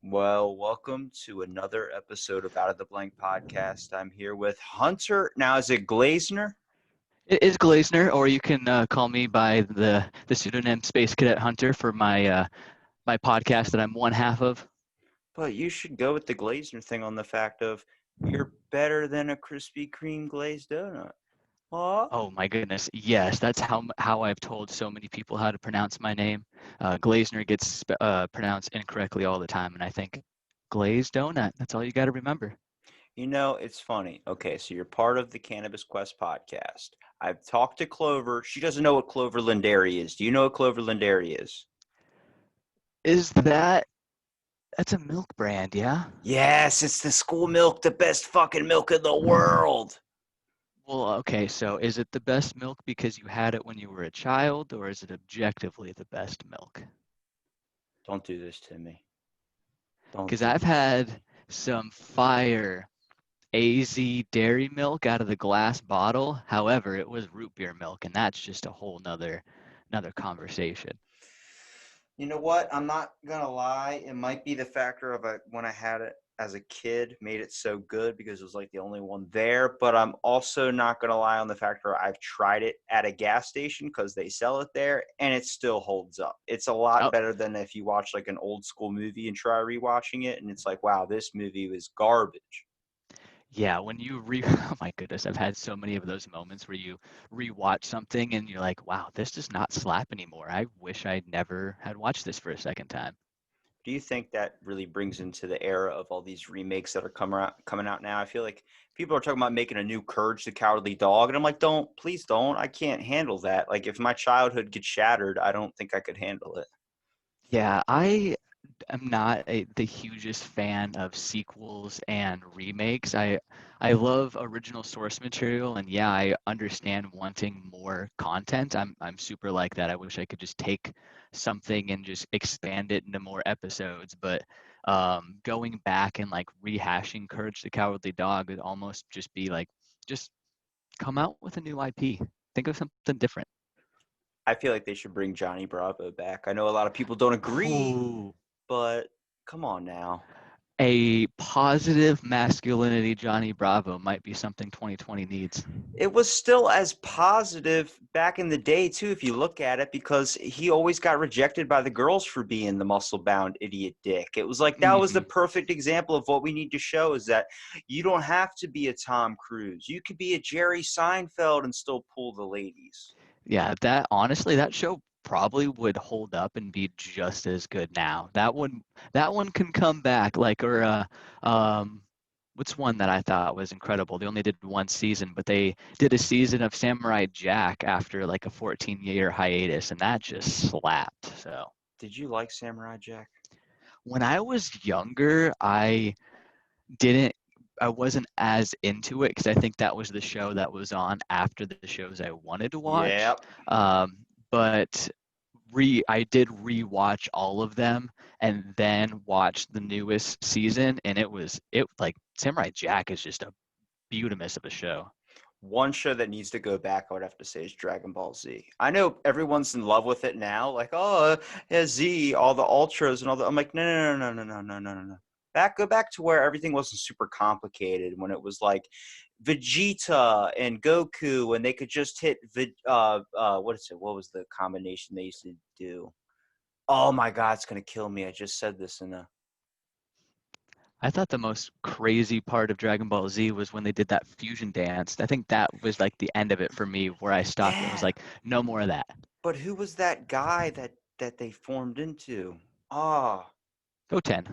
Well, welcome to another episode of Out of the Blank podcast. I'm here with Hunter. Now, is it Glazener? It is Glazener, or you can call me by the pseudonym Space Cadet Hunter for my podcast that I'm one half of. But you should go with the Glazener thing on the fact of you're better than a Krispy Kreme glazed donut. Huh? Oh my goodness, yes, that's how I've told so many people how to pronounce my name. Glazener gets pronounced incorrectly all the time, and I think glazed donut. That's all you got to remember. You know, it's funny. Okay, so you're part of the Cannabis Quest podcast. I've talked to Clover. She doesn't know what Clover Lindari is. Do you know what Clover Lindari is? Is that's a milk brand, yeah? Yes, it's the school milk, the best fucking milk in the world. Well, okay, so is it the best milk because you had it when you were a child, or is it objectively the best milk? Don't do this to me. Don't Because do I've this. had some fire AZ dairy milk out of the glass bottle. However, it was root beer milk, and that's just a whole another conversation. You know what? I'm not gonna lie. It might be the factor of when I had it as a kid made it so good because it was like the only one there. But I'm also not gonna lie on the factor I've tried it at a gas station because they sell it there and it still holds up. It's a lot Oh, better than if you watch like an old school movie and try rewatching it and it's like, wow, this movie was garbage. yeah, when you oh my goodness, I've had so many of those moments where you rewatch something and you're like, wow, this does not slap anymore. I wish I'd never had watched this for a second time. Do you think that really brings into the era of all these remakes that are coming out now? I feel like people are talking about making a new Courage the Cowardly Dog, and I'm like, don't, please don't. I can't handle that. Like, if my childhood gets shattered, I don't think I could handle it. Yeah, I'm not the hugest fan of sequels and remakes. I love original source material, and yeah, I understand wanting more content. I'm super like that. I wish I could just take something and just expand it into more episodes. But going back and like rehashing Courage the Cowardly Dog would almost just be like, just come out with a new IP. Think of something different. I feel like they should bring Johnny Bravo back. I know a lot of people don't agree, Ooh. but come on now. A positive masculinity Johnny Bravo might be something 2020 needs. It was still as positive back in the day too, if you look at it, because he always got rejected by the girls for being the muscle-bound idiot dick. It was like that was the Hmm. perfect example of what we need to show is that you don't have to be a Tom Cruise. You could be a Jerry Seinfeld and still pull the ladies. Yeah, that honestly, that show probably would hold up and be just as good now. That one can come back um what's one that I thought was incredible? They only did one season, but they did a season of Samurai Jack after like a 14-year hiatus, and that just slapped. So Did you like Samurai Jack? when I was younger, didn't I wasn't as into it because I think that was the show that was on after the shows I wanted to watch. Yep. But I did rewatch all of them and then watch the newest season, and it like Samurai Jack is just a beautimous of a show. One show that needs to go back, I would have to say, is Dragon Ball Z. I know everyone's in love with it now, like, oh, yeah, Z, all the ultras and all that. I'm like, no, no, no, no, no, no, no, no, no. Go back to where everything wasn't super complicated. When it was like Vegeta and Goku, and they could just hit what is it? What was the combination they used to do? Oh my God, it's gonna kill me. I just said this in a. I thought the most crazy part of Dragon Ball Z was when they did that fusion dance. I think that was like the end of it for me, where I stopped and was Yeah, like, no more of that. but who was that guy that they formed into? Ah. Go 10.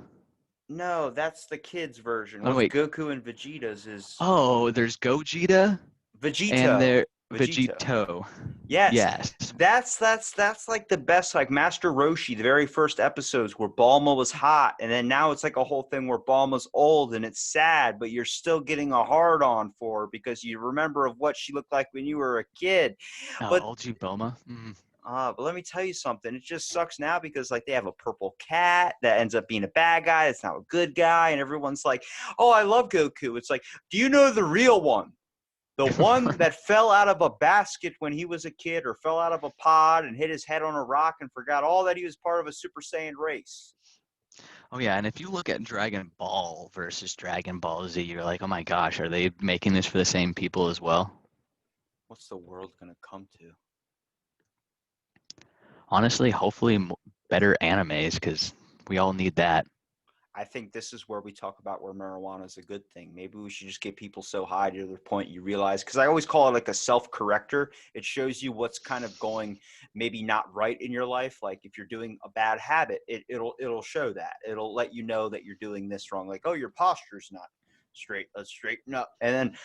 No, that's the kids' version. Oh What's wait. Goku and Vegeta's is Oh, there's Gogeta and Vegito. there Vegito. Vegito. Yes, Yes. that's like the best. Like Master Roshi, the very first episodes where Bulma was hot, and then now it's like a whole thing where Bulma's old and it's sad, but you're still getting a hard on for her because you remember of what she looked like when you were a kid. Oh, But LG Boma. Mm. but let me tell you something. It just sucks now because like they have a purple cat that ends up being a bad guy. It's now a good guy, and everyone's like, "Oh, I love Goku." It's like, do you know the real one? The one that fell out of a basket when he was a kid, or fell out of a pod and hit his head on a rock and forgot all that he was part of a Super Saiyan race. Oh yeah, and if you look at Dragon Ball versus Dragon Ball Z, you're like, oh my gosh, are they making this for the same people as well? What's the world gonna come to? Honestly, hopefully better animes because we all need that. I think this is where we talk about where marijuana is a good thing. Maybe we should just get people so high to the point you realize, because I always call it like a self-corrector. It shows you what's kind of going maybe not right in your life. Like if you're doing a bad habit, it'll show that. It'll let you know that you're doing this wrong. Like, oh, your posture's not straight. Let's straighten up. And then,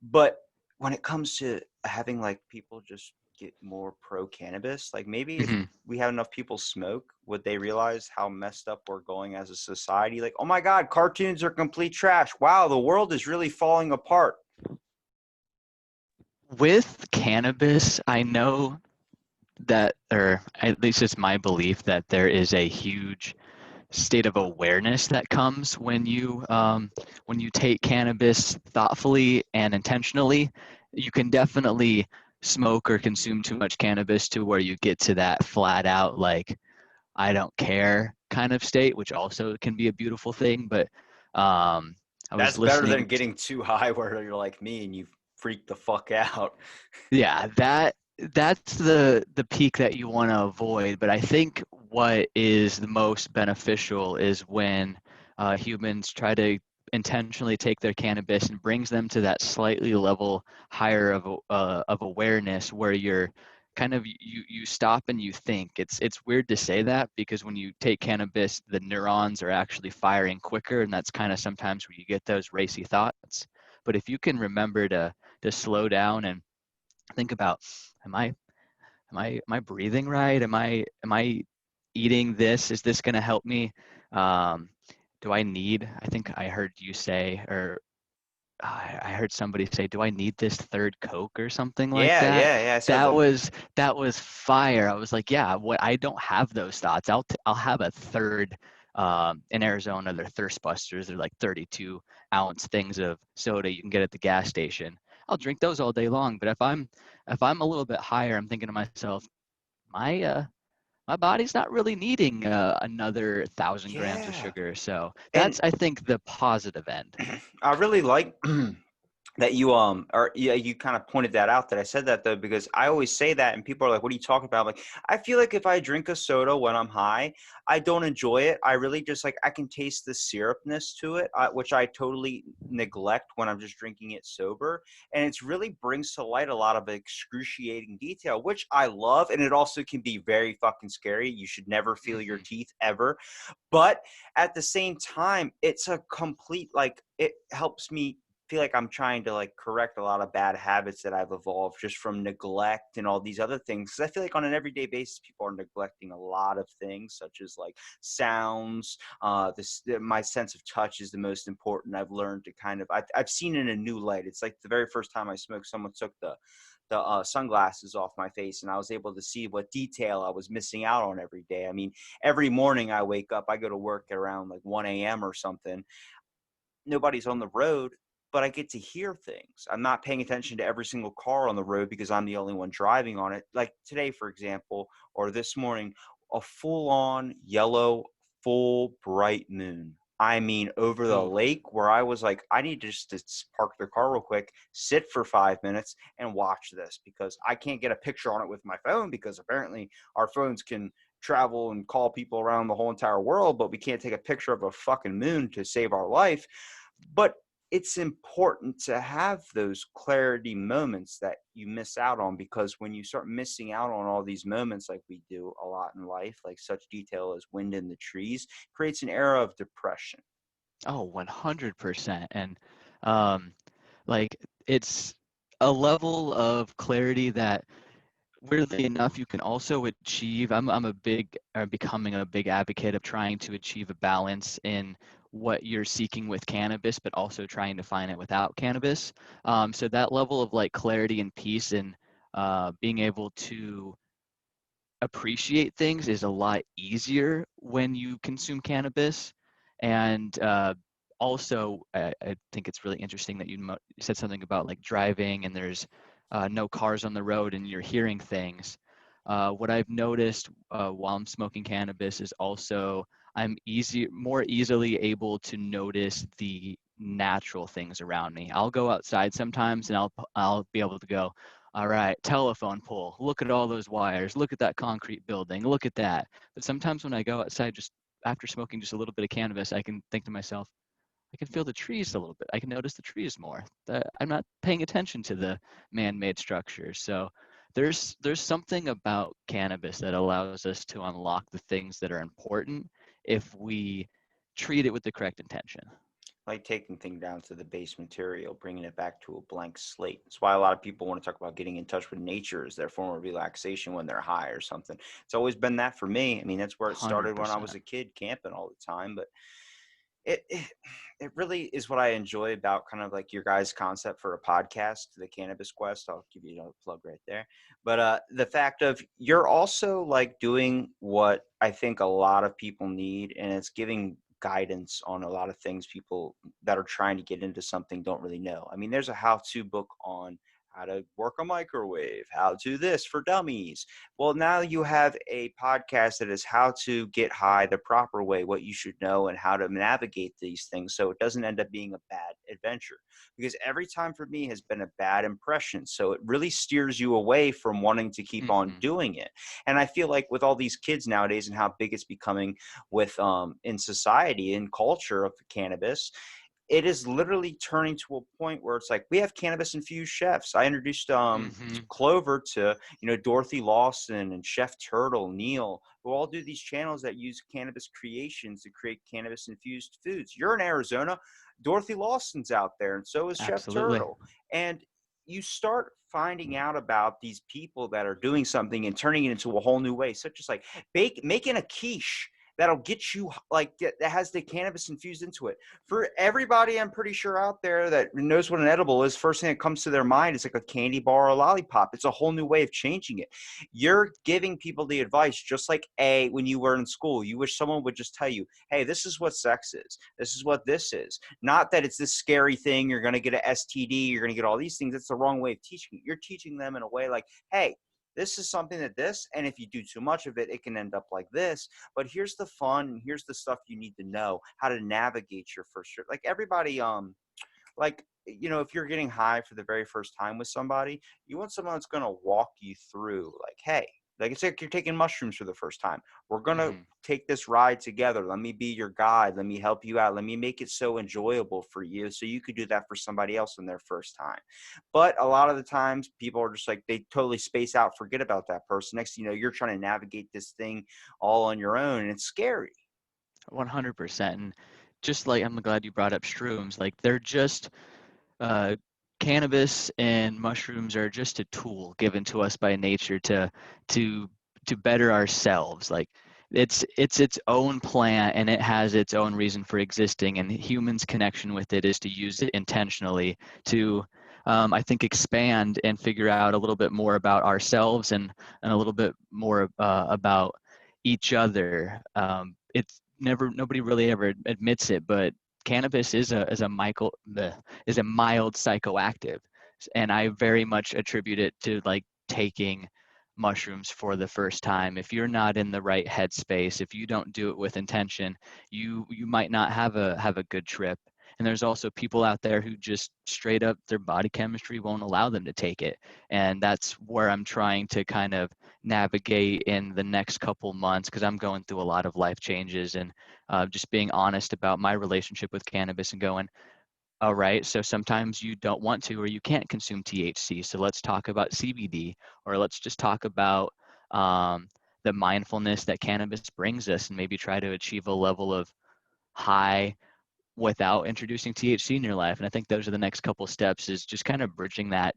but when it comes to having like people just get more pro cannabis, like maybe if Hmm. we have enough people smoke, would they realize how messed up we're going as a society? Like, oh my God, cartoons are complete trash. Wow, the world is really falling apart. With cannabis, I know that, or at least it's my belief that there is a huge state of awareness that comes when you take cannabis thoughtfully and intentionally. You can definitely smoke or consume too much cannabis to where you get to that flat out like I don't care kind of state, which also can be a beautiful thing. But I was That's better than listening. getting too high where you're like me and you freak the fuck out. Yeah, that's the peak that you want to avoid. But I think what is the most beneficial is when humans try to intentionally take their cannabis and brings them to that slightly level higher of awareness where you're kind of you stop and you think. It's weird to say that because when you take cannabis, the neurons are actually firing quicker, and that's kind of sometimes where you get those racy thoughts. But if you can remember to slow down and think about, am I breathing right? Am I eating this? Is this going to help me? um, do I need, I think I heard you say, or I heard somebody say, do I need this third Coke or something like Yeah, that? yeah, yeah. So that the was that was fire. I was like, yeah, what, I don't have those thoughts. I'll have a third. In Arizona, they're thirst busters. They're like 32-ounce things of soda you can get at the gas station. I'll drink those all day long. But if I'm a little bit higher, I'm thinking to myself, my my body's not really needing another 1,000 grams of yeah. sugar. So And that's, I think, the positive end. I really like that you or yeah, you kind of pointed that out, that I said that though, because I always say that and people are like, what are you talking about? I'm like, I feel like if I drink a soda when I'm high, I don't enjoy it. I really just like, I can taste the syrupness to it, which I totally neglect when I'm just drinking it sober. And it's really brings to light a lot of excruciating detail, which I love. And it also can be very fucking scary. You should never feel your Hmm. teeth ever. But at the same time, it's a complete, like, it helps me feel like I'm trying to like correct a lot of bad habits that I've evolved just from neglect and all these other things. Because I feel like on an everyday basis, people are neglecting a lot of things, such as like sounds. My sense of touch is the most important. I've learned to kind of, I've seen it in a new light. It's like the very first time I smoked, someone took the sunglasses off my face, and I was able to see what detail I was missing out on every day. I mean, every morning I wake up, I go to work at around like 1 a.m. or something. Nobody's on the road, but I get to hear things. I'm not paying attention to every single car on the road because I'm the only one driving on it. Like today, for example, or this morning, a full on yellow, full bright moon. I mean, over the Ooh. lake, where I was like, I need just to park the car real quick, sit for 5 minutes, and watch this, because I can't get a picture on it with my phone, because apparently our phones can travel and call people around the whole entire world, but we can't take a picture of a fucking moon to save our life. But it's important to have those clarity moments that you miss out on, because when you start missing out on all these moments, like we do a lot in life, like such detail as wind in the trees, creates an era of depression. Oh, 100%. And um, like it's a level of clarity that weirdly enough you can also achieve. I'm a big, or becoming a big advocate of trying to achieve a balance in what you're seeking with cannabis, but also trying to find it without cannabis. So that level of like clarity and peace and being able to appreciate things is a lot easier when you consume cannabis. And also, I think it's really interesting that you said something about like driving and there's no cars on the road and you're hearing things. What I've noticed while I'm smoking cannabis is also I'm more easily able to notice the natural things around me. I'll go outside sometimes and I'll be able to go, all right, telephone pole, look at all those wires, look at that concrete building, look at that. But sometimes when I go outside, just after smoking just a little bit of cannabis, I can think to myself, I can feel the trees a little bit. I can notice the trees more. I'm not paying attention to the man-made structures. So there's something about cannabis that allows us to unlock the things that are important if we treat it with the correct intention. Like taking things down to the base material, bringing it back to a blank slate. That's why a lot of people want to talk about getting in touch with nature as their form of relaxation when they're high or something. It's always been that for me. I mean, that's where it started when I was 100%. a kid camping all the time. But it really is what I enjoy about kind of like your guys' concept for a podcast, the Cannabis Quest. I'll give you another plug right there. But the fact of you're also like doing what I think a lot of people need, and it's giving guidance on a lot of things people that are trying to get into something don't really know. I mean, there's a how-to book on how to work a microwave, how to this for dummies. Well, now you have a podcast that is how to get high the proper way, what you should know, and how to navigate these things so it doesn't end up being a bad adventure. Because every time for me has been a bad impression. So it really steers you away from wanting to keep on Hmm. doing it. And I feel like with all these kids nowadays and how big it's becoming with in society and culture of cannabis, it is literally turning to a point where it's like we have cannabis infused chefs. I introduced Hmm. Clover to Dorothy Lawson and Chef Turtle, Neil, who all do these channels that use cannabis creations to create cannabis infused foods. You're in Arizona, Dorothy Lawson's out there, and so is Chef Absolutely. Turtle. And you start finding out about these people that are doing something and turning it into a whole new way, such as like making a quiche that'll get you like that has the cannabis infused into it. For everybody, I'm pretty sure out there that knows what an edible is, first thing that comes to their mind is like a candy bar or a lollipop. It's a whole new way of changing it. You're giving people the advice, just like when you were in school, you wish someone would just tell you, hey, this is what sex is. This is what this is. Not that it's this scary thing. You're going to get an STD. You're going to get all these things. That's the wrong way of teaching it. You're teaching them in a way like, hey, this is something and if you do too much of it, it can end up like this. But here's the fun, and here's the stuff you need to know how to navigate your first trip. Like everybody, like if you're getting high for the very first time with somebody, you want someone that's going to walk you through like, hey, like it's like you're taking mushrooms for the first time. We're going to Hmm. take this ride together. Let me be your guide. Let me help you out. Let me make it so enjoyable for you so you could do that for somebody else on their first time. But a lot of the times people are just like they totally space out, forget about that person. Next thing you know, you're trying to navigate this thing all on your own, and it's scary. 100%. And just like I'm glad you brought up shrooms, like they're just uh, cannabis and mushrooms are just a tool given to us by nature to to better ourselves. Like it's its own plant and it has its own reason for existing. And humans' connection with it is to use it intentionally to, I think, expand and figure out a little bit more about ourselves and a little bit more about each other. It's never nobody really ever admits it, but cannabis is a mild psychoactive, and I very much attribute it to like taking mushrooms for the first time. If you're not in the right headspace, if you don't do it with intention, you might not have a good trip. And there's also people out there who just straight up their body chemistry won't allow them to take it. And that's where I'm trying to kind of navigate in the next couple months because I'm going through a lot of life changes and just being honest about my relationship with cannabis and going, all right, so sometimes you don't want to or you can't consume THC. So let's talk about CBD, or let's just talk about the mindfulness that cannabis brings us and maybe try to achieve a level of high without introducing THC in your life. And I think those are the next couple steps, is just kind of bridging that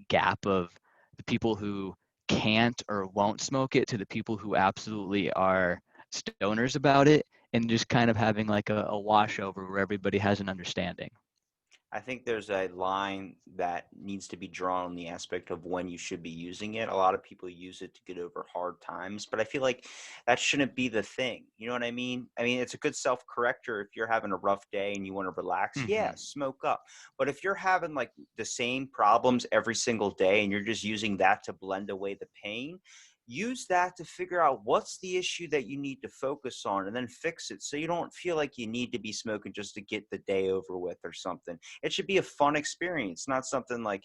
gap of the people who can't or won't smoke it to the people who absolutely are stoners about it, and just kind of having like a washover where everybody has an understanding. I think there's a line that needs to be drawn on the aspect of when you should be using it. A lot of people use it to get over hard times, but I feel like that shouldn't be the thing. You know what I mean? I mean, it's a good self corrector if you're having a rough day and you want to relax. Yeah, Hmm. smoke up. But if you're having like the same problems every single day and you're just using that to blend away the pain, use that to figure out what's the issue that you need to focus on and then fix it, so you don't feel like you need to be smoking just to get the day over with or something. It should be a fun experience, not something like,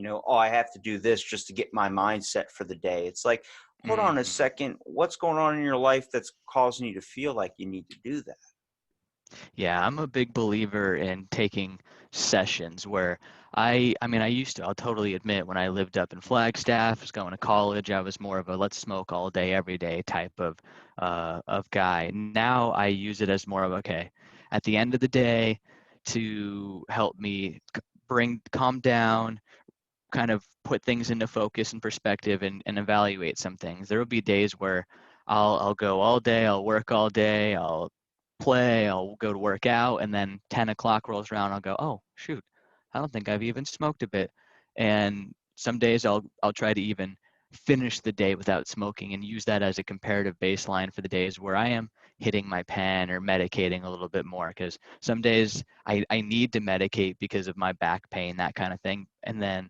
oh, I have to do this just to get my mindset for the day. It's like, hold on a Mhm. second, what's going on in your life that's causing you to feel like you need to do that? Yeah, I'm a big believer in taking sessions where I mean, I'll totally admit when I lived up in Flagstaff, was going to college, I was more of a let's smoke all day, every day type of guy. Now I use it as more of, okay, at the end of the day to help me calm down, kind of put things into focus and perspective and evaluate some things. There will be days where I'll go all day, I'll work all day, I'll play, I'll go to work out, and then 10 o'clock rolls around, I'll go, oh shoot, I don't think I've even smoked a bit. And some days I'll try to even finish the day without smoking and use that as a comparative baseline for the days where I am hitting my pen or medicating a little bit more, because some days I need to medicate because of my back pain, that kind of thing. And then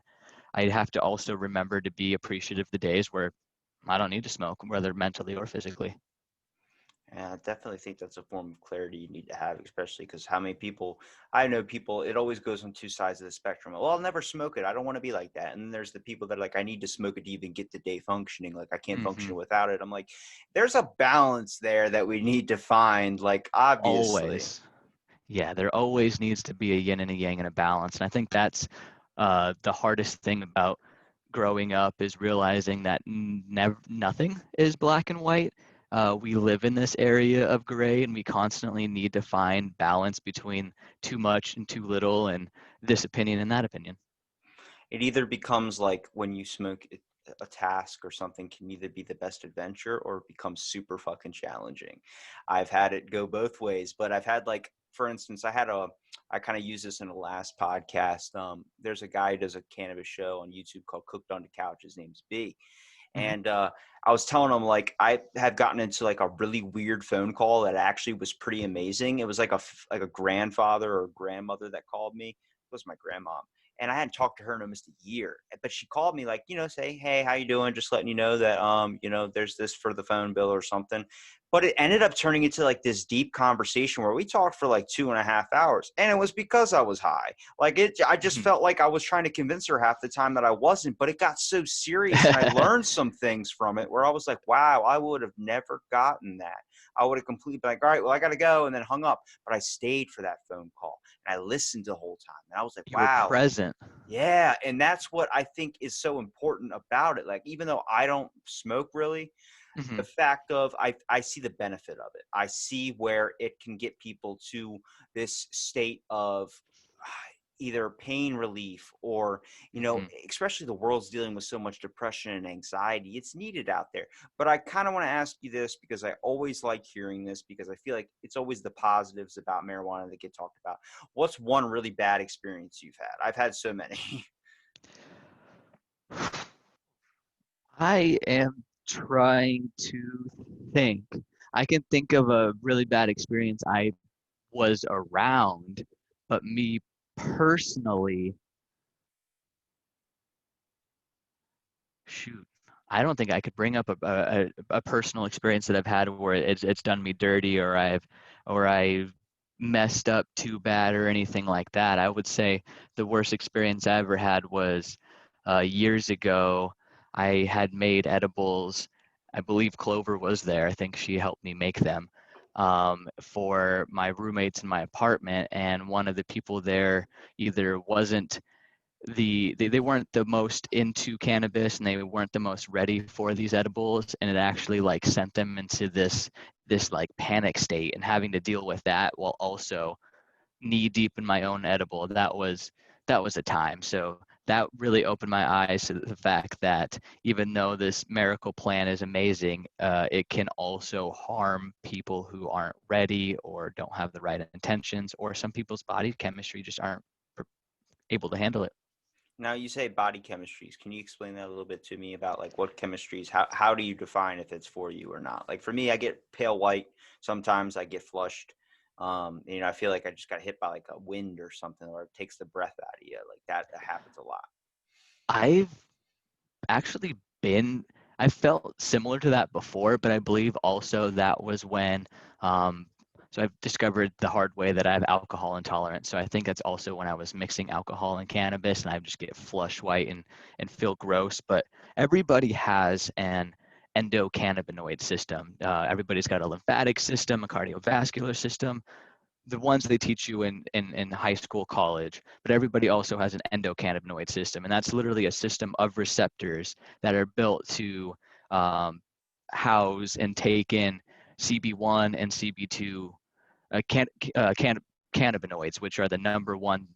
I have to also remember to be appreciative of the days where I don't need to smoke, whether mentally or physically. And I definitely think that's a form of clarity you need to have, especially because how many people, I know people, it always goes on two sides of the spectrum. Well, I'll never smoke it. I don't want to be like that. And then there's the people that are like, I need to smoke it to even get the day functioning. Like, I can't Hmm. function without it. I'm like, there's a balance there that we need to find, like, obviously. Always. Yeah, there always needs to be a yin and a yang and a balance. And I think that's the hardest thing about growing up is realizing that nothing is black and white. We live in this area of gray, and we constantly need to find balance between too much and too little, and this opinion and that opinion. It either becomes like when you smoke a task or something can either be the best adventure or it becomes super fucking challenging. I've had it go both ways, but I've had, like, for instance, I kind of use this in the last podcast. There's a guy who does a cannabis show on YouTube called Cooked on the Couch. His name's B. Hmm. And I was telling him, like, I had gotten into like a really weird phone call that actually was pretty amazing. It was like like a grandfather or grandmother that called me. It was my grandmom, and I hadn't talked to her in almost a year. But she called me, like, say, hey, how you doing? Just letting you know that there's this for the phone bill or something. But it ended up turning into like this deep conversation where we talked for like 2.5 hours, and it was because I was high. Like, I just Hmm. felt like I was trying to convince her half the time that I wasn't, but it got so serious and I learned some things from it where I was like, wow, I would have never gotten that. I would have completely been like, all right, well, I got to go, and then hung up. But I stayed for that phone call and I listened the whole time. And I was like, You were wow, present. yeah. And that's what I think is so important about it. Like, even though I don't smoke really, Hmm. the fact of I see the benefit of it. I see where it can get people to this state of either pain relief or, Hmm. especially the world's dealing with so much depression and anxiety. It's needed out there. But I kind of want to ask you this because I always like hearing this because I feel like it's always the positives about marijuana that get talked about. What's one really bad experience you've had? I've had so many. I am trying to think. I can think of a really bad experience I was around, but me personally, shoot, I don't think I could bring up a personal experience that I've had where it's done me dirty, or I've messed up too bad or anything like that. I would say the worst experience I ever had was years ago. I had made edibles. I believe Clover was there. I think she helped me make them for my roommates in my apartment, and one of the people there either wasn't they weren't the most into cannabis, and they weren't the most ready for these edibles, and it actually like sent them into this like panic state, and having to deal with that while also knee deep in my own edible. That was a time. So that really opened my eyes to the fact that even though this miracle plan is amazing, it can also harm people who aren't ready or don't have the right intentions, or some people's body chemistry just aren't able to handle it. Now, you say body chemistries. Can you explain that a little bit to me about like what chemistries, how do you define if it's for you or not? Like, for me, I get pale white. Sometimes I get flushed. I feel like I just got hit by like a wind or something, or it takes the breath out of you. Like that happens a lot. I've actually been I felt similar to that before, but I believe also that was when, so I've discovered the hard way that I have alcohol intolerance. So I think that's also when I was mixing alcohol and cannabis, and I just get flush white and feel gross. But everybody has an endocannabinoid system. Everybody's got a lymphatic system, a cardiovascular system, the ones they teach you in high school, college, but everybody also has an endocannabinoid system. And that's literally a system of receptors that are built to house and take in CB1 and CB2 cannabinoids, which are the number one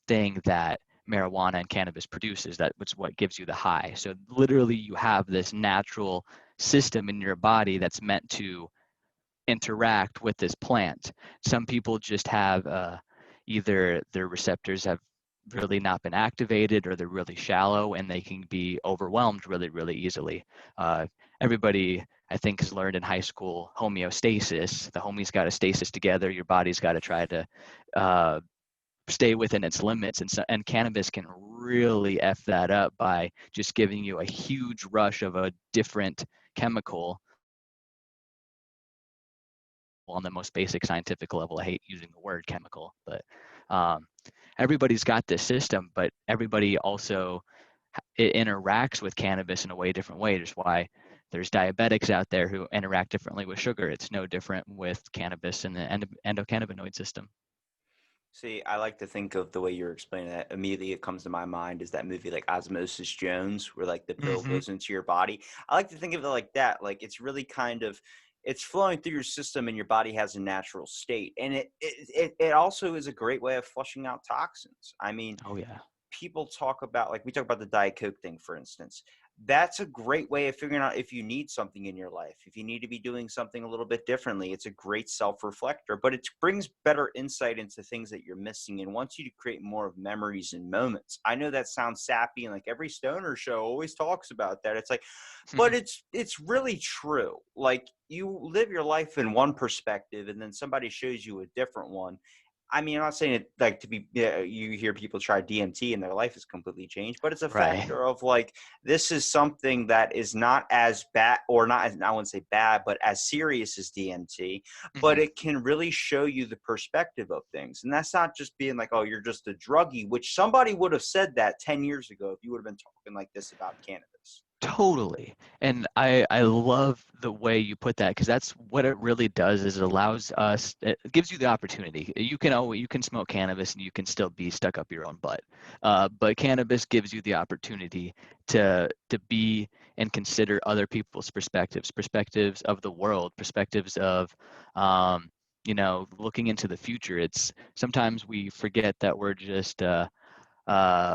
thing that marijuana and cannabis produces. That's what gives you the high. So literally you have this natural system in your body that's meant to interact with this plant. Some people just have either their receptors have really not been activated or they're really shallow and they can be overwhelmed really, really easily. Everybody, I think, has learned in high school homeostasis. The homies got to stasis together. Your body's got to try to stay within its limits. And cannabis can really F that up by just giving you a huge rush of a different chemical on the most basic scientific level. I hate using the word chemical, but um, everybody's got this system, but everybody also it interacts with cannabis in a way different way. Just why there's diabetics out there who interact differently with sugar. It's no different with cannabis and the endocannabinoid system. See, I like to think of the way you're explaining that. Immediately, it comes to my mind is that movie like Osmosis Jones, where like the pill Mm-hmm. goes into your body. I like to think of it like that. Like it's really kind of it's flowing through your system, and your body has a natural state, and it also is a great way of flushing out toxins. I mean, Oh yeah. people talk about like we talk about the Diet Coke thing, for instance. That's a great way of figuring out if you need something in your life, if you need to be doing something a little bit differently. It's a great self-reflector, but it brings better insight into things that you're missing and wants you to create more of memories and moments. I know that sounds sappy and like every stoner show always talks about that. It's like, but it's really true. Like you live your life in one perspective and then somebody shows you a different one. I mean, I'm not saying it like to be, yeah, you hear people try DMT and their life is completely changed, but it's a Right. factor of like, this is something that is not as bad or not as, I wouldn't say bad, but as serious as DMT, but Mm-hmm. it can really show you the perspective of things. And that's not just being like, oh, you're just a druggie, which somebody would have said that 10 years ago if you would have been talking like this about cannabis. Totally. And I love the way you put that because that's what it really does is it allows us it gives you the opportunity. You can smoke cannabis and you can still be stuck up your own butt. But cannabis gives you the opportunity to be and consider other people's perspectives, perspectives of the world, perspectives of looking into the future. It's sometimes we forget that we're just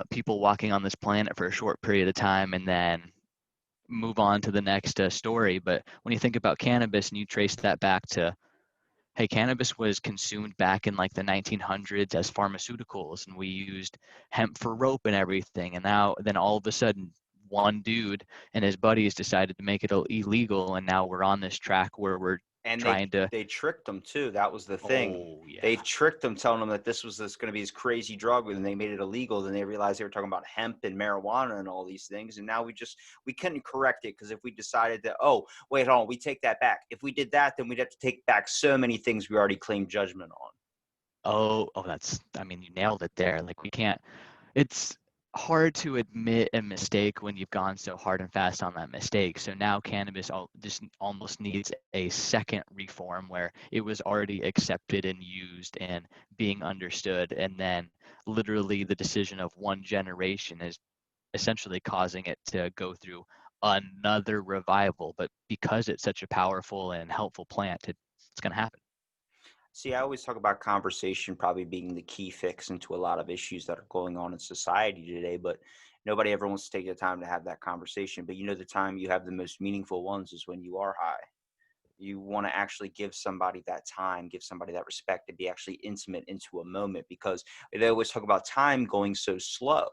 people walking on this planet for a short period of time and then move on to the next story. But when you think about cannabis and you trace that back to, hey, cannabis was consumed back in like the 1900s as pharmaceuticals, and we used hemp for rope and everything. And now, then all of a sudden, one dude and his buddies decided to make it illegal, and now we're on this track where we're And trying to. they tricked them too. That was the thing. Oh They yeah. tricked them, telling them that this was this going to be this crazy drug, and they made it illegal. Then they realized they were talking about hemp and marijuana and all these things. And now we couldn't correct it because if we decided that, oh wait, hold on, we take that back. If we did that, then we'd have to take back so many things we already claimed judgment on. Oh, that's. I mean, you nailed it there. Like we can't. It's hard to admit a mistake when you've gone so hard and fast on that mistake. So now cannabis just almost needs a second reform where it was already accepted and used and being understood. And then literally the decision of one generation is essentially causing it to go through another revival. But because it's such a powerful and helpful plant, it's going to happen. See, I always talk about conversation probably being the key fix into a lot of issues that are going on in society today, but nobody ever wants to take the time to have that conversation. But the time you have the most meaningful ones is when you are high. You want to actually give somebody that time, give somebody that respect to be actually intimate into a moment because they always talk about time going so slow.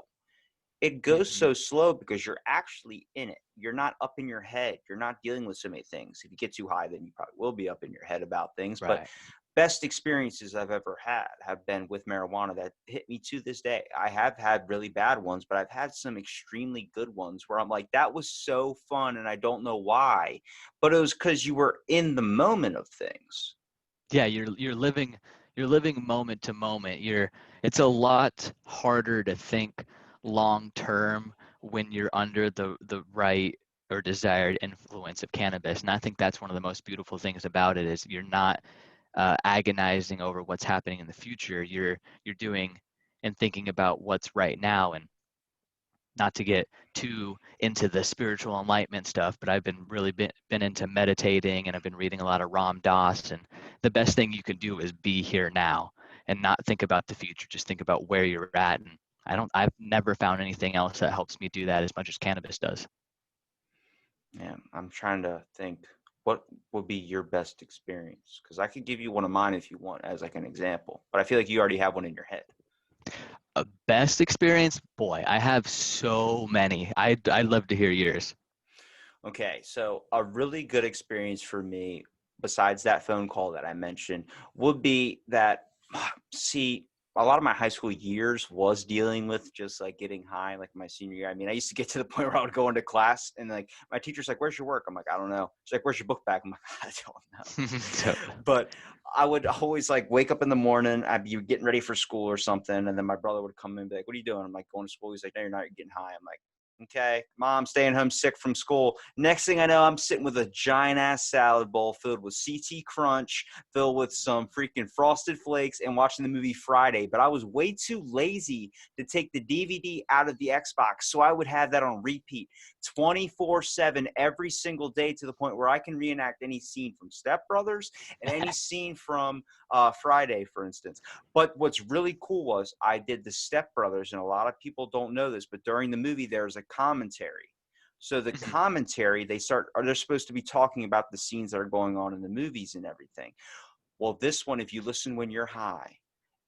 It goes Hmm. so slow because you're actually in it. You're not up in your head. You're not dealing with so many things. If you get too high, then you probably will be up in your head about things. But Right. best experiences I've ever had have been with marijuana that hit me to this day. I have had really bad ones, but I've had some extremely good ones where I'm like, that was so fun and I don't know why, but it was because you were in the moment of things. Yeah, you're living moment to moment. It's a lot harder to think long term when you're under the right or desired influence of cannabis. And I think that's one of the most beautiful things about it is you're not agonizing over what's happening in the future. You're doing and thinking about what's right now. And not to get too into the spiritual enlightenment stuff, but I've been into meditating, and I've been reading a lot of Ram Dass. And the best thing you can do is be here now and not think about the future. Just think about where you're at. And I've never found anything else that helps me do that as much as cannabis does. Yeah, I'm trying to think what would be your best experience, because I could give you one of mine if you want as like an example, but I feel like you already have one in your head. A best experience, boy, I have so many. I'd love to hear yours. Okay, so a really good experience for me, besides that phone call that I mentioned, would be that, see, a lot of my high school years was dealing with just like getting high, like my senior year. I mean, I used to get to the point where I would go into class and like my teacher's like, "Where's your work?" I'm like, "I don't know." She's like, "Where's your book bag?" I'm like, "I don't know." Totally. But I would always like wake up in the morning, I'd be getting ready for school or something, and then my brother would come in and be like, "What are you doing?" I'm like, "Going to school." He's like, "No, you're not. You're getting high." I'm like, okay, mom, staying home sick from school. Next thing I know, I'm sitting with a giant ass salad bowl filled with CT Crunch, filled with some freaking Frosted Flakes, and watching the movie Friday. But I was way too lazy to take the DVD out of the Xbox, so I would have that on repeat 24/7 every single day, to the point where I can reenact any scene from Step Brothers and any scene from Friday, for instance. But what's really cool was I did the Step Brothers, and a lot of people don't know this, but during the movie there's a commentary. So the commentary, they're supposed to be talking about the scenes that are going on in the movies and everything. Well, this one, if you listen when you're high,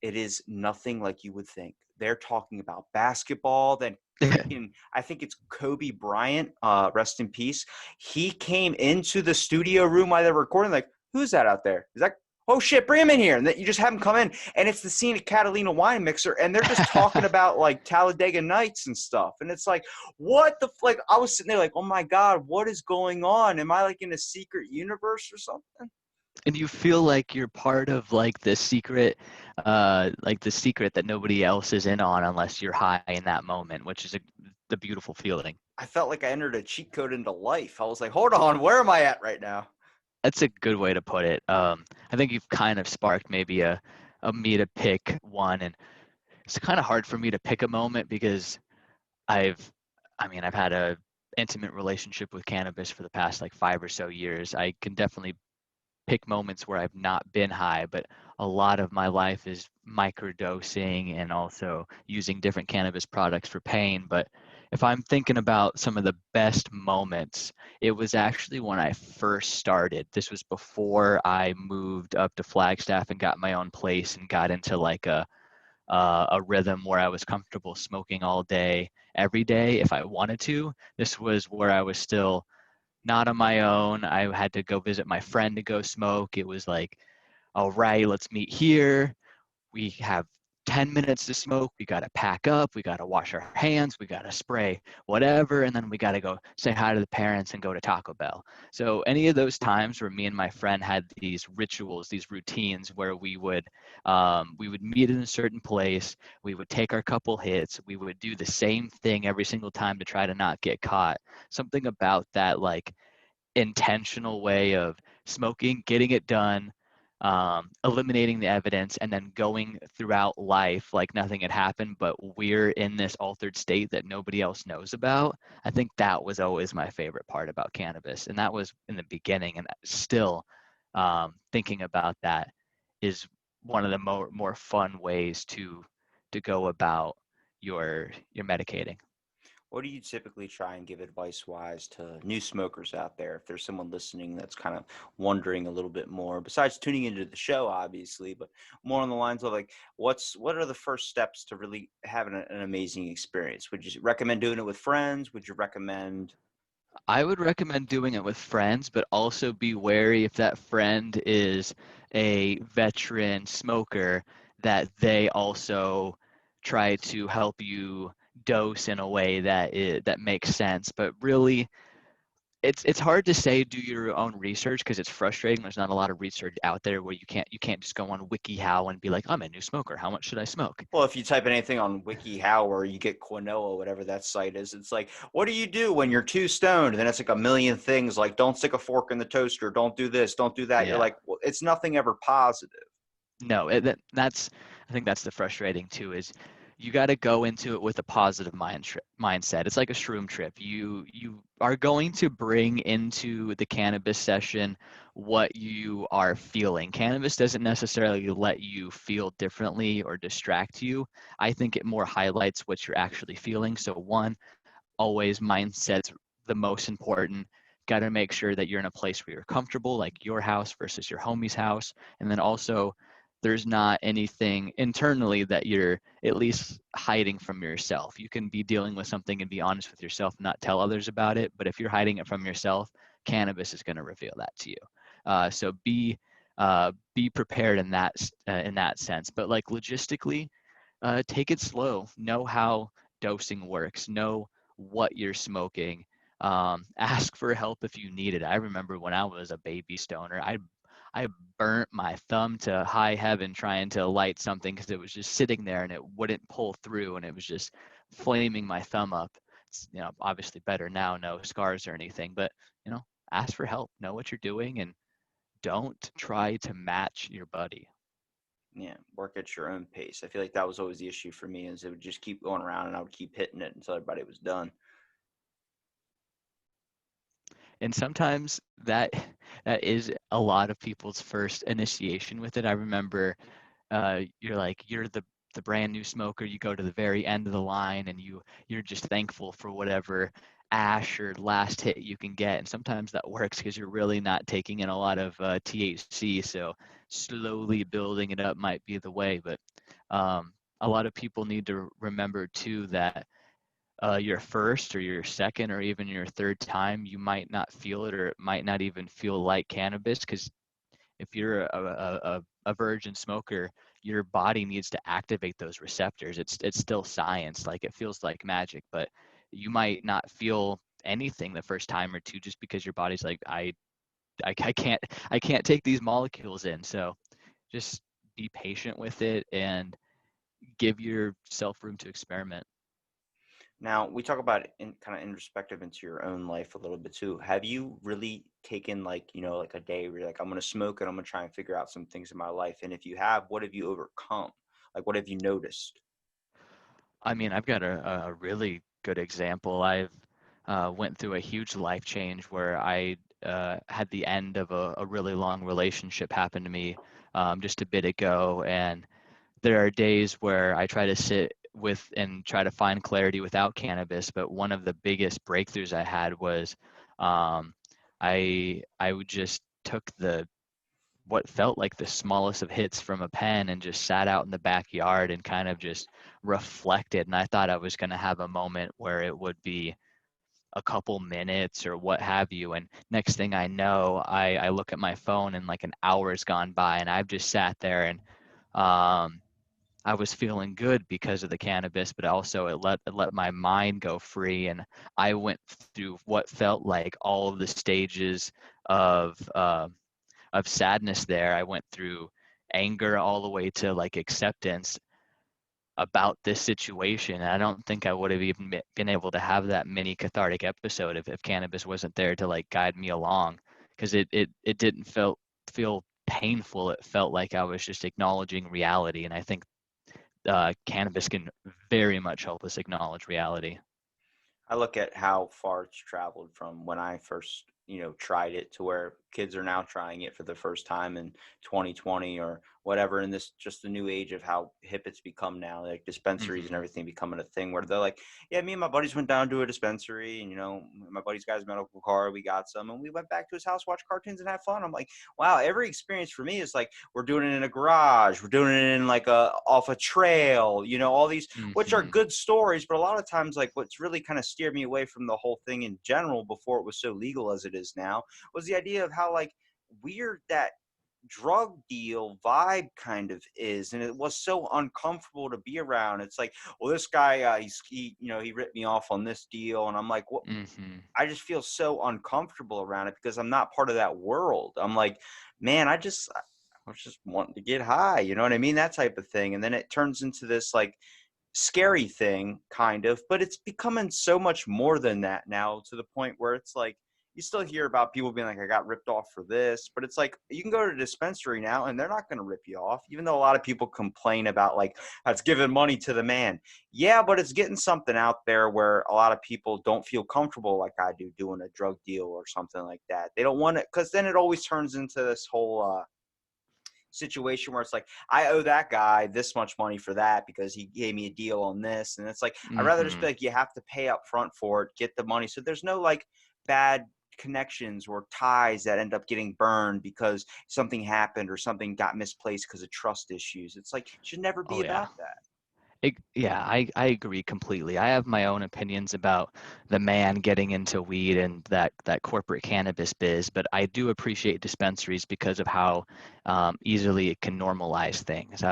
it is nothing like you would think. They're talking about basketball. Then freaking, I think it's Kobe Bryant, rest in peace. He came into the studio room while they're recording, like, who's that out there? Is that, oh shit, bring him in here. And that you just have him come in. And it's the scene at Catalina Wine Mixer, and they're just talking about like Talladega Nights and stuff. And it's like, what the, like, I was sitting there like, oh my God, what is going on? Am I like in a secret universe or something? And you feel like you're part of like the secret that nobody else is in on unless you're high in that moment, which is the beautiful feeling. I felt like I entered a cheat code into life. I was like, hold on, where am I at right now? That's a good way to put it. I think you've kind of sparked maybe a me to pick one, and it's kind of hard for me to pick a moment because I've, I've had a intimate relationship with cannabis for the past like 5 or so years. I can definitely pick moments where I've not been high, but a lot of my life is microdosing and also using different cannabis products for pain. But if I'm thinking about some of the best moments, it was actually when I first started. This was before I moved up to Flagstaff and got my own place and got into like a rhythm where I was comfortable smoking all day, every day if I wanted to. This was where I was still not on my own. I had to go visit my friend to go smoke. It was like, all right, let's meet here. We have 10 minutes to smoke. We got to pack up. We got to wash our hands. We got to spray whatever. And then we got to go say hi to the parents and go to Taco Bell. So, any of those times where me and my friend had these rituals, these routines where we would meet in a certain place. We would take our couple hits. We would do the same thing every single time to try to not get caught. Something about that, like, intentional way of smoking, getting it done, eliminating the evidence, and then going throughout life like nothing had happened, but we're in this altered state that nobody else knows about. I think that was always my favorite part about cannabis. And that was in the beginning. And still thinking about that is one of the more fun ways to go about your medicating. What do you typically try and give advice wise to new smokers out there? If there's someone listening that's kind of wondering a little bit more, besides tuning into the show, obviously, but more on the lines of like, what are the first steps to really having an amazing experience? Would you recommend doing it with friends? Would you recommend? I would recommend doing it with friends, but also be wary if that friend is a veteran smoker, that they also try to help you dose in a way that makes sense. But really, it's hard to say do your own research because it's frustrating. There's not a lot of research out there where you can't just go on WikiHow and be like, I'm a new smoker. How much should I smoke? Well, if you type anything on WikiHow or you get Quinoa, whatever that site is, it's like, what do you do when you're too stoned? And then it's like a million things like, don't stick a fork in the toaster, don't do this, don't do that. You're Yeah. like, well, it's nothing ever positive. No, that's I think that's the frustrating too is you got to go into it with a positive mindset. It's like a shroom trip. You are going to bring into the cannabis session what you are feeling. Cannabis doesn't necessarily let you feel differently or distract you. I think it more highlights what you're actually feeling. So one, always mindset's the most important. Got to make sure that you're in a place where you're comfortable, like your house versus your homie's house. And then also, there's not anything internally that you're at least hiding from yourself. You can be dealing with something and be honest with yourself and not tell others about it. But if you're hiding it from yourself, cannabis is going to reveal that to you. So be prepared in that sense. But like logistically, take it slow. Know how dosing works. Know what you're smoking. Ask for help if you need it. I remember when I was a baby stoner, I burnt my thumb to high heaven trying to light something because it was just sitting there and it wouldn't pull through and it was just flaming my thumb up. It's, obviously better now, no scars or anything, but ask for help. Know what you're doing and don't try to match your buddy. Yeah, work at your own pace. I feel like that was always the issue for me is it would just keep going around and I would keep hitting it until everybody was done. And sometimes that is a lot of people's first initiation with it. I remember you're the brand new smoker. You go to the very end of the line, and you're just thankful for whatever ash or last hit you can get. And sometimes that works because you're really not taking in a lot of THC. So slowly building it up might be the way. But a lot of people need to remember too that your first or your second or even your third time, you might not feel it or it might not even feel like cannabis because if you're a virgin smoker, your body needs to activate those receptors. It's still science, like it feels like magic, but you might not feel anything the first time or two just because your body's like I can't take these molecules in. So just be patient with it and give yourself room to experiment. Now we talk about in kind of introspective into your own life a little bit too. Have you really taken like, like a day where you're like, I'm going to smoke and I'm going to try and figure out some things in my life? And if you have, what have you overcome? Like, what have you noticed? I mean, I've got a really good example. I've went through a huge life change where I had the end of a really long relationship happen to me just a bit ago, and there are days where I try to sit with and try to find clarity without cannabis. But one of the biggest breakthroughs I had was um, I would just took the what felt like the smallest of hits from a pen and just sat out in the backyard and kind of just reflected. And I thought I was going to have a moment where it would be a couple minutes or what have you. And next thing I know, I look at my phone and like an hour's gone by and I've just sat there and I was feeling good because of the cannabis, but also it let my mind go free, and I went through what felt like all of the stages of uh, of sadness there. I went through anger all the way to like acceptance about this situation. And I don't think I would have even been able to have that mini cathartic episode if cannabis wasn't there to like guide me along because it didn't feel painful. It felt like I was just acknowledging reality. And I think cannabis can very much help us acknowledge reality. I look at how far it's traveled from when I first, tried it to where kids are now trying it for the first time in 2020 or whatever. And this just the new age of how hip it's become now, like dispensaries and Hmm. everything becoming a thing where they're like, yeah, me and my buddies went down to a dispensary and, my buddy's got his medical card. We got some and we went back to his house, watch cartoons and have fun. I'm like, wow, every experience for me is like, we're doing it in a garage. We're doing it in like off a trail, all these which are Hmm. good stories, but a lot of times, like what's really kind of steered me away from the whole thing in general before it was so legal as it is now was the idea of how like weird that drug deal vibe kind of is, and it was so uncomfortable to be around. It's like, well, this guy, he ripped me off on this deal, and I'm like, what? Mm-hmm. I just feel so uncomfortable around it because I'm not part of that world. I'm like, man, I was just wanting to get high, you know what I mean? That type of thing. And then it turns into this like scary thing, kind of, but it's becoming so much more than that now, to the point where it's like you still hear about people being like, I got ripped off for this, but it's like you can go to a dispensary now and they're not going to rip you off, even though a lot of people complain about like, that's giving money to the man. Yeah, but it's getting something out there where a lot of people don't feel comfortable like I do doing a drug deal or something like that. They don't want it, because then it always turns into this whole situation where it's like, I owe that guy this much money for that because he gave me a deal on this. And it's like, I'd rather just Mm-hmm. be like, you have to pay up front for it, get the money. So there's no like bad connections or ties that end up getting burned because something happened or something got misplaced because of trust issues. It's like, it should never be Oh yeah. about that. Yeah, I agree completely. I have my own opinions about the man getting into weed and that corporate cannabis biz, but I do appreciate dispensaries because of how easily it can normalize things.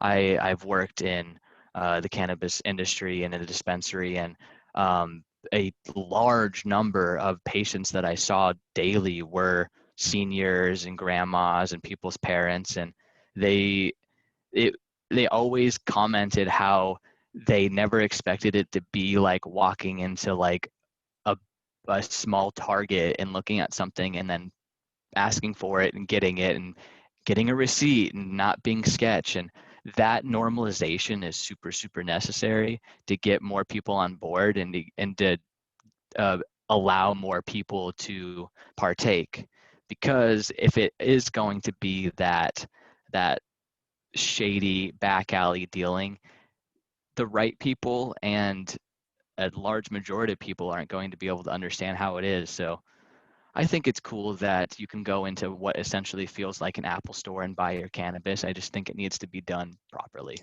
I've worked in the cannabis industry and in a dispensary, and a large number of patients that I saw daily were seniors and grandmas and people's parents, and they it they always commented how they never expected it to be like walking into like a a small Target and looking at something and then asking for it and getting a receipt and not being sketch. And that normalization is super super necessary to get more people on board and to uh, allow more people to partake, because if it is going to be that shady back alley dealing, the right people and a large majority of people aren't going to be able to understand how it is. So I think it's cool that you can go into what essentially feels like an Apple store and buy your cannabis. I just think it needs to be done properly.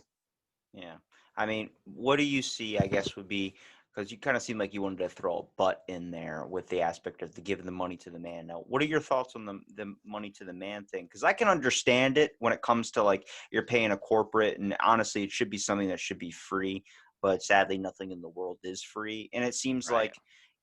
Yeah. I mean, what do you see, I guess, would be, because you kind of seem like you wanted to throw a butt in there with the aspect of the giving the money to the man. Now, what are your thoughts on the money to the man thing? Because I can understand it when it comes to like you're paying a corporate, and honestly, it should be something that should be free. But sadly, nothing in the world is free. And it seems Right. like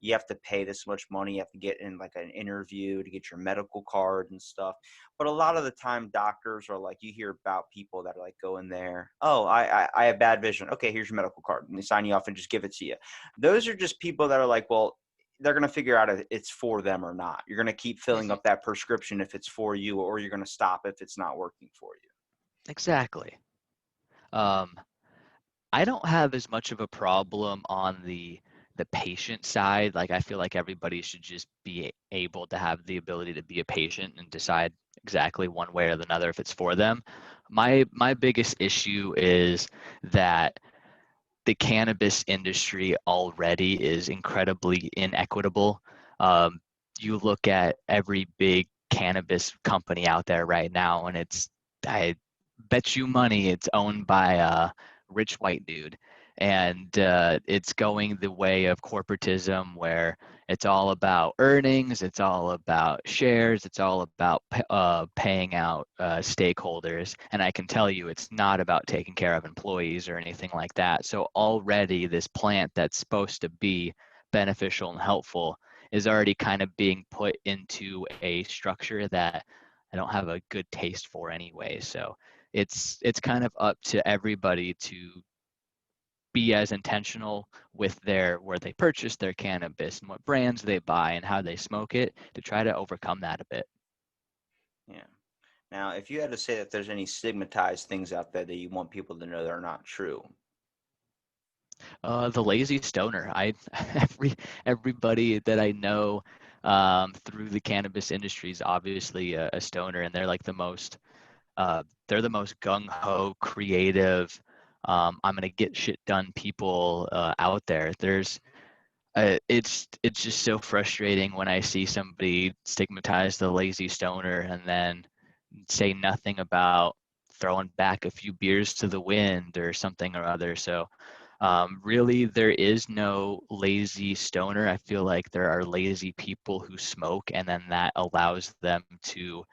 you have to pay this much money. You have to get in like an interview to get your medical card and stuff. But a lot of the time, doctors are like, you hear about people that are like go in there, oh, I have bad vision. Okay, here's your medical card. And they sign you off and just give it to you. Those are just people that are like, well, they're going to figure out if it's for them or not. You're going to keep filling Mhm. up that prescription if it's for you, or you're going to stop if it's not working for you. Exactly. Um, I don't have as much of a problem on the patient side. Like I feel like everybody should just be able to have the ability to be a patient and decide exactly one way or another if it's for them. My biggest issue is that the cannabis industry already is incredibly inequitable. Um, you look at every big cannabis company out there right now, and I bet you money it's owned by a rich white dude. And it's going the way of corporatism, where it's all about earnings, it's all about shares, it's all about paying out stakeholders. And I can tell you it's not about taking care of employees or anything like that. So already this plant that's supposed to be beneficial and helpful is already kind of being put into a structure that I don't have a good taste for anyway. So it's kind of up to everybody to be as intentional with their where they purchase their cannabis and what brands they buy and how they smoke it to try to overcome that a bit. Yeah. Now, if you had to say that there's any stigmatized things out there that you want people to know that are not true. The lazy stoner. I everybody that I know through the cannabis industry is obviously a stoner, and they're the most gung ho, creative. I'm gonna get shit done people out there. It's just so frustrating when I see somebody stigmatize the lazy stoner and then say nothing about throwing back a few beers to the wind or something or other. So really, there is no lazy stoner. I feel like there are lazy people who smoke, and then that allows them to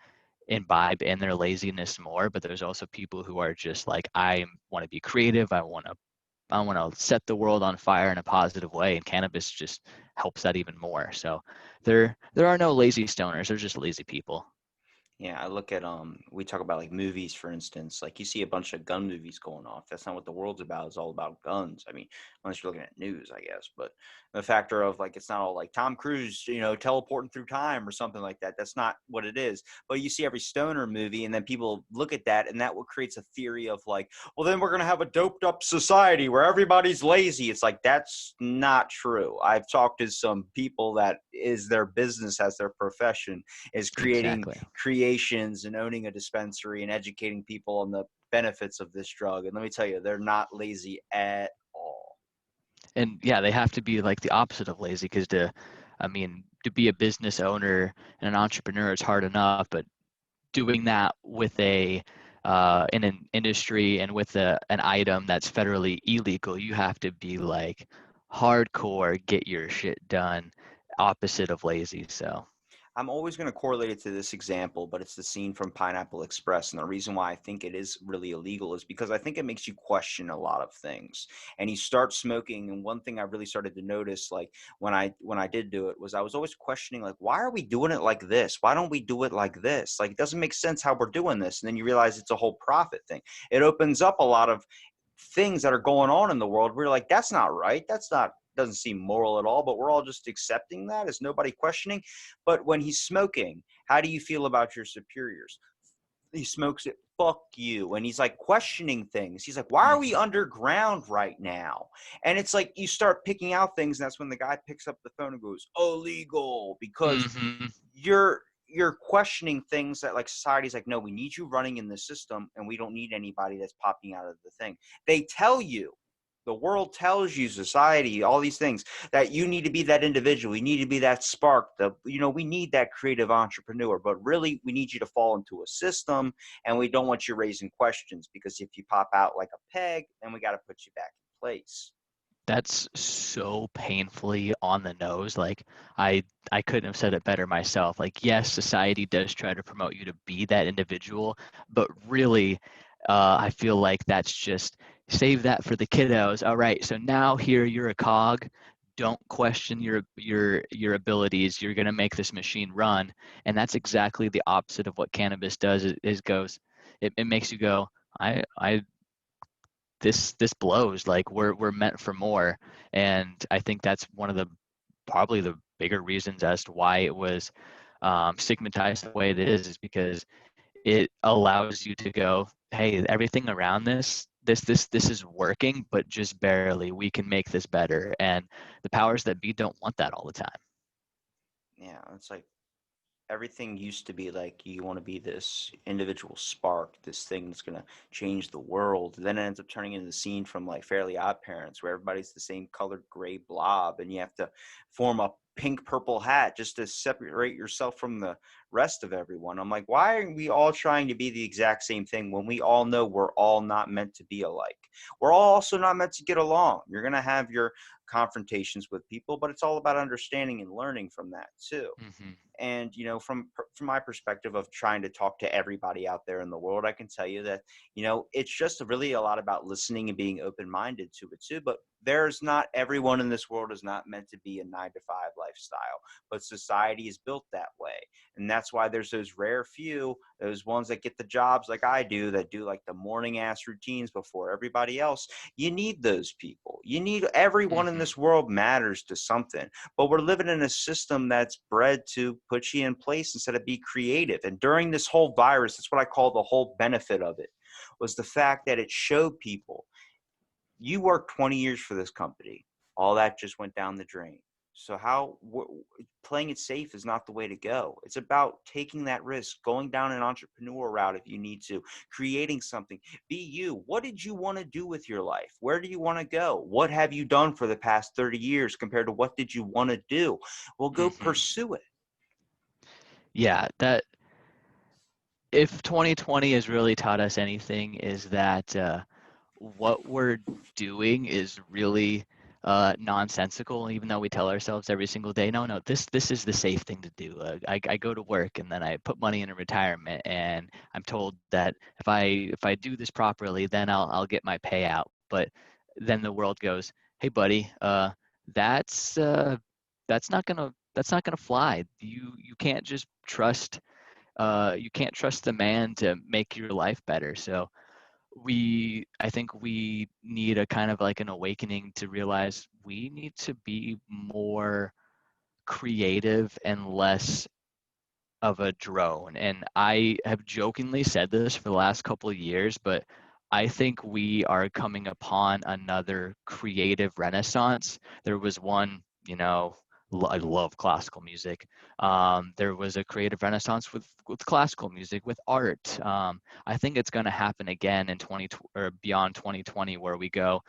imbibe in their laziness more, but there's also people who are just like, I want to be creative. I want to set the world on fire in a positive way, and cannabis just helps that even more. So there are no lazy stoners. They're just lazy people. Yeah, I look at we talk about like movies, for instance. Like you see a bunch of gun movies going off. That's not what the world's about. It's all about guns. I mean, unless you're looking at news, I guess. But the factor of like it's not all like Tom Cruise, teleporting through time or something like that. That's not what it is. But you see every stoner movie, and then people look at that, and that what creates a theory of like, well, then we're gonna have a doped up society where everybody's lazy. It's like that's not true. I've talked to some people that is their business as their profession is creating Exactly. creations and owning a dispensary and educating people on the benefits of this drug. And let me tell you, they're not lazy at all. And yeah, they have to be like the opposite of lazy, because I mean, to be a business owner and an entrepreneur is hard enough, but doing that with in an industry and with an item that's federally illegal, you have to be like hardcore, get your shit done, opposite of lazy. So I'm always going to correlate it to this example, but it's the scene from Pineapple Express. And the reason why I think it is really illegal is because I think it makes you question a lot of things. And you start smoking. And one thing I really started to notice, like when I did do it, was I was always questioning, like, why are we doing it like this? Why don't we do it like this? Like, it doesn't make sense how we're doing this. And then you realize it's a whole profit thing. It opens up a lot of things that are going on in the world. We're like, that's not right. That's not doesn't seem moral at all, but we're all just accepting that. Is nobody questioning? But when he's smoking, how do you feel about your superiors? He smokes it, fuck you. And he's like questioning things. He's like, why are we mhm, underground right now? And it's like you start picking out things, and that's when the guy picks up the phone and goes, illegal, because mhm, you're questioning things that like society's like, no, we need you running in the system, and we don't need anybody that's popping out of the thing. They tell you, the world tells you, society, all these things, that you need to be that individual, you need to be that spark, we need that creative entrepreneur, but really we need you to fall into a system, and we don't want you raising questions, because if you pop out like a peg, then we got to put you back in place. that's so painfully on the nose. Like I I couldn't have said it better myself. Like, yes, society does try to promote you to be that individual, but really, I feel like that's just save that for the kiddos. All right, so now here you're a cog. Don't question your abilities. You're gonna make this machine run, and that's exactly the opposite of what cannabis does. Is goes, it makes you go, I this blows. Like we're meant for more. And I think that's one of the probably the bigger reasons as to why it was stigmatized the way it is because it allows you to go, hey, everything around this is working, but just barely. We can make this better. And the powers that be don't want that all the time. Yeah, it's like everything used to be like you want to be this individual spark, this thing that's going to change the world. Then it ends up turning into the scene from like Fairly Odd Parents, where everybody's the same colored gray blob, and you have to form a pink purple hat just to separate yourself from the rest of everyone. I'm like, why are we all trying to be the exact same thing when we all know we're all not meant to be alike? We're all also not meant to get along. You're going to have your confrontations with people, but it's all about understanding and learning from that too. Hmm. And from my perspective of trying to talk to everybody out there in the world, I can tell you that it's just really a lot about listening and being open-minded to it too. But there's not everyone in this world is not meant to be a 9 to 5 lifestyle, but society is built that way. And that's why there's those rare few, those ones that get the jobs like I do, that do like the morning ass routines before everybody else. You need those people. You need everyone in Hmm. this world matters to something, but we're living in a system that's bred to put you in place instead of be creative. And during this whole virus, that's what I call the whole benefit of it, was the fact that it showed people, you worked 20 years for this company, all that just went down the drain. So playing it safe is not the way to go. It's about taking that risk, going down an entrepreneur route if you need to, creating something. Be you. What did you want to do with your life? Where do you want to go? What have you done for the past 30 years compared to what did you want to do? Well, go Hmm. pursue it. Yeah, that if 2020 has really taught us anything, is that what we're doing is really nonsensical, even though we tell ourselves every single day, no, this is the safe thing to do. I go to work and then I put money in a retirement, and I'm told that if I do this properly, then I'll get my payout. But then the world goes, hey buddy, that's uh, that's not gonna fly. You can't just trust you can't trust the man to make your life better. So I think we need a kind of like an awakening to realize we need to be more creative and less of a drone. And I have jokingly said this for the last couple of years, but I think we are coming upon another creative renaissance. There was one, I love classical music. There was a creative renaissance with classical music, with art. I think it's going to happen again in 20 or beyond 2020, where we go,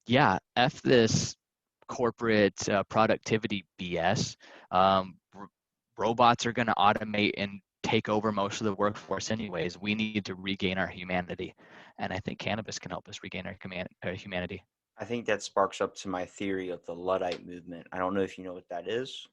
yeah, F this corporate productivity BS. Robots are going to automate and take over most of the workforce anyways. We need to regain our humanity, and I think cannabis can help us regain our humanity. I think that sparks up to my theory of the Luddite movement. I don't know if you know what that is.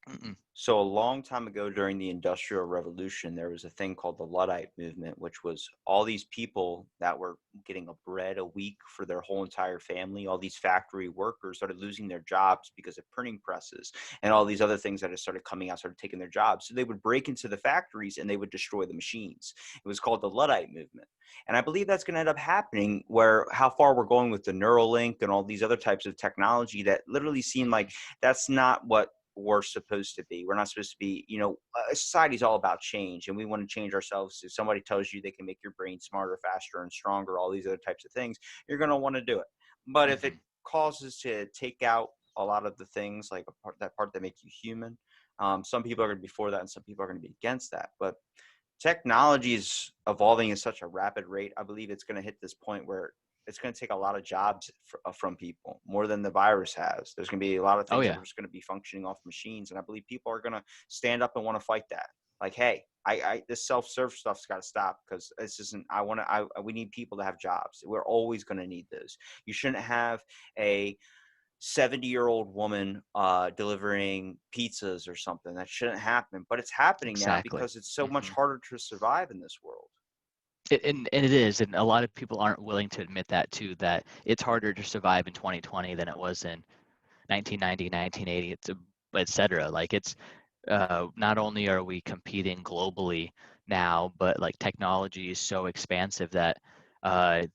Mm-mm. So a long time ago during the Industrial Revolution, there was a thing called the Luddite movement, which was all these people that were getting a bread a week for their whole entire family. All these factory workers started losing their jobs because of printing presses and all these other things that had started coming out, started taking their jobs. So they would break into the factories and they would destroy the machines. It was called the Luddite movement. And I believe that's going to end up happening where how far we're going with the Neuralink and all these other types of technology that literally seem like that's not what we're supposed to be. We're not supposed to be, society's all about change and we want to change ourselves. If somebody tells you they can make your brain smarter, faster, and stronger, all these other types of things, you're going to want to do it. But if it Mm-hmm. causes to take out a lot of the things like that part that make you human, some people are going to be for that and some people are going to be against that. But technology is evolving at such a rapid rate. I believe it's going to hit this point where it's going to take a lot of jobs from people more than the virus has. There's going to be a lot of Oh things that yeah. are just going to be functioning off machines. And I believe people are going to stand up and want to fight that. Like, hey, I this self-serve stuff's got to stop because this isn't, we need people to have jobs. We're always going to need those. You shouldn't have a 70-year-old woman delivering pizzas or something. That shouldn't happen, but it's happening now Exactly. because it's so much Mm-hmm. harder to survive in this world. And it is, and a lot of people aren't willing to admit that too, that it's harder to survive in 2020 than it was in 1990, 1980, et cetera. Like it's not only are we competing globally now, but like technology is so expansive that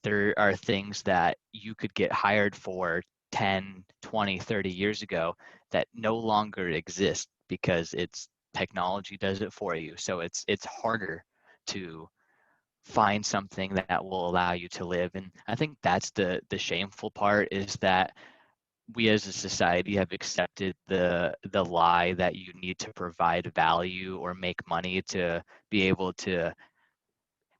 there are things that you could get hired for 10, 20, 30 years ago that no longer exist because it's technology does it for you. So it's harder to find something that will allow you to live. And I think that's the shameful part, is that we as a society have accepted the lie that you need to provide value or make money to be able to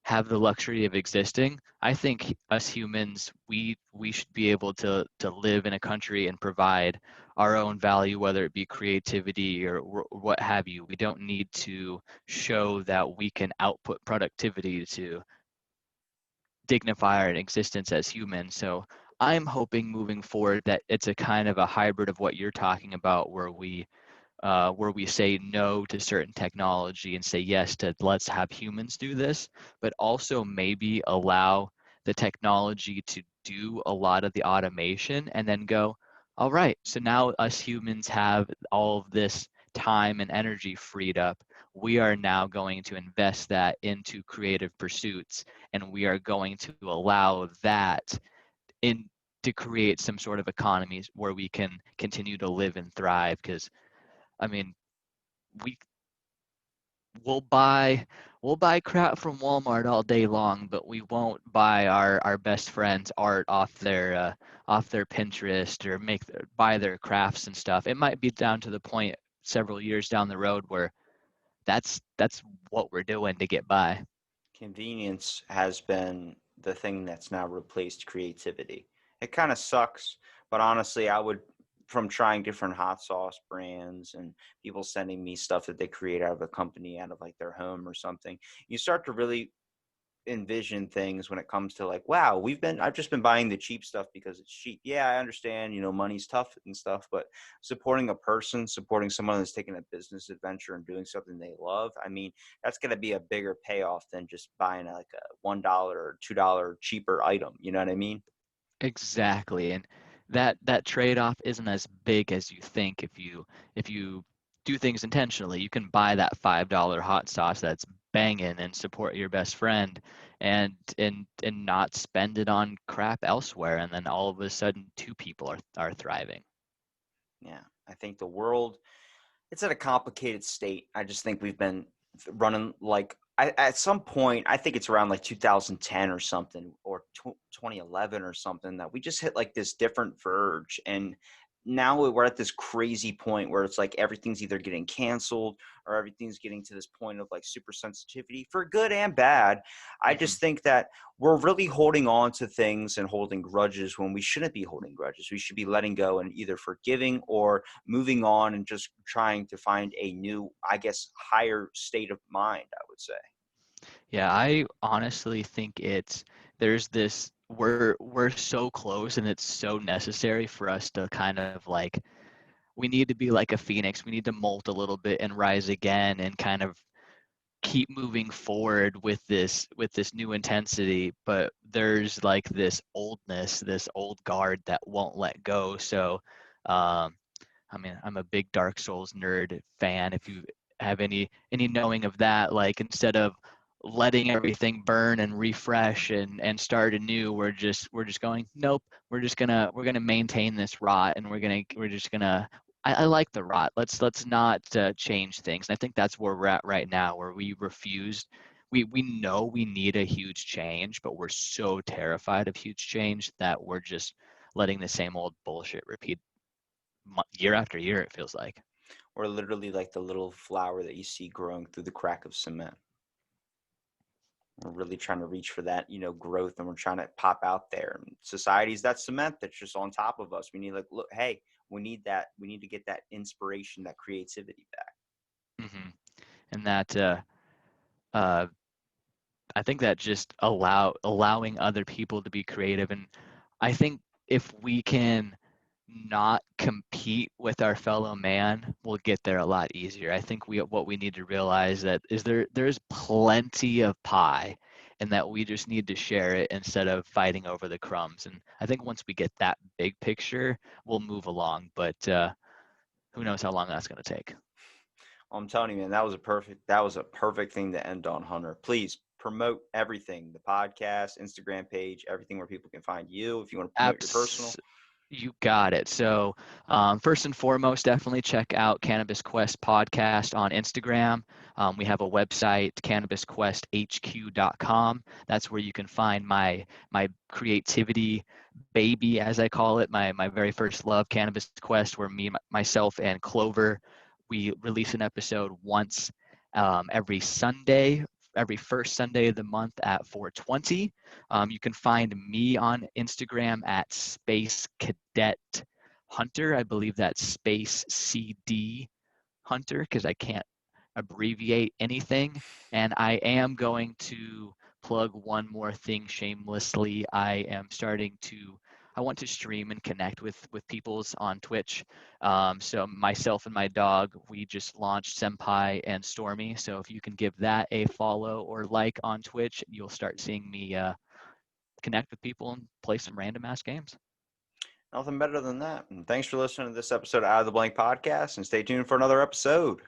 have the luxury of existing. I think us humans, we should be able to live in a country and provide our own value, whether it be creativity or what have you. We don't need to show that we can output productivity to dignify our existence as humans. So I'm hoping moving forward that it's a kind of a hybrid of what you're talking about, where we say no to certain technology and say yes to let's have humans do this, but also maybe allow the technology to do a lot of the automation and then go, all right, so now us humans have all of this time and energy freed up. We are now going to invest that into creative pursuits, and we are going to allow that in to create some sort of economies where we can continue to live and thrive. Because I mean, we we'll buy we'll buy crap from Walmart all day long, but we won't buy our best friends art off their Pinterest or buy their crafts and stuff. It might be down to the point several years down the road where that's what we're doing to get by. Convenience has been the thing that's now replaced creativity. It kind of sucks, but honestly, from trying different hot sauce brands and people sending me stuff that they create out of a company, out of like their home or something, you start to really envision things when it comes to like, wow, I've just been buying the cheap stuff because it's cheap. Yeah, I understand, money's tough and stuff, but supporting a person, supporting someone that's taking a business adventure and doing something they love, I mean, that's going to be a bigger payoff than just buying like a $1 or $2 cheaper item. You know what I mean? Exactly. And that trade-off isn't as big as you think if you do things intentionally. You can buy that $5 hot sauce that's banging and support your best friend and not spend it on crap elsewhere, and then all of a sudden two people are thriving. Yeah. I think the world, it's at a complicated state. I just think we've been running like at some point, I think it's around like 2010 or something, or 2011 or something, that we just hit like this different verge. And now we're at this crazy point where it's like everything's either getting canceled or everything's getting to this point of like super sensitivity for good and bad. I Mhm. just think that we're really holding on to things and holding grudges when we shouldn't be holding grudges. We should be letting go and either forgiving or moving on and just trying to find a new, I guess, higher state of mind, I would say. Yeah, I honestly think there's this we're so close and it's so necessary for us to kind of like we need to be like a phoenix. We need to molt a little bit and rise again and kind of keep moving forward with this new intensity. But there's like this oldness, this old guard that won't let go. So um, I mean, I'm a big Dark Souls nerd fan. If you have any knowing of that, like instead of letting everything burn and refresh and start anew, we're just going, nope, we're gonna maintain this rot and we're just gonna I like the rot. Let's not change things. And I think that's where we're at right now, where we refused. We know we need a huge change, but we're so terrified of huge change that we're just letting the same old bullshit repeat year after year, it feels like. Or literally like the little flower that you see growing through the crack of cement. We're really trying to reach for that, growth, and we're trying to pop out there. And society's that cement that's just on top of us. We need like, look, hey, we need that. We need to get that inspiration, that creativity back. Hmm. And that uh, I think that just allowing other people to be creative. And I think if we can not compete with our fellow man, we'll get there a lot easier. I think what we need to realize that is there's plenty of pie and that we just need to share it instead of fighting over the crumbs. And I think once we get that big picture, we'll move along. But who knows how long that's going to take. Well, I'm telling you, man, that was a perfect thing to end on, Hunter. Please promote everything, the podcast, Instagram page, everything where people can find you. If you want to promote your personal. Abs- you got it. So, first and foremost, definitely check out Cannabis Quest podcast on Instagram. We have a website, cannabisquesthq.com. That's where you can find my creativity baby, as I call it, my very first love, Cannabis Quest, where myself, and Clover, we release an episode once every Sunday, every first Sunday of the month at 4:20. You can find me on Instagram at Space Cadet Hunter. I believe that's Space CD Hunter because I can't abbreviate anything. And I am going to plug one more thing shamelessly. I want to stream and connect with peoples on Twitch. So myself and my dog, we just launched Senpai and Stormy. So if you can give that a follow or like on Twitch, you'll start seeing me connect with people and play some random ass games. Nothing better than that. And thanks for listening to this episode of Out of the Blank podcast, and stay tuned for another episode.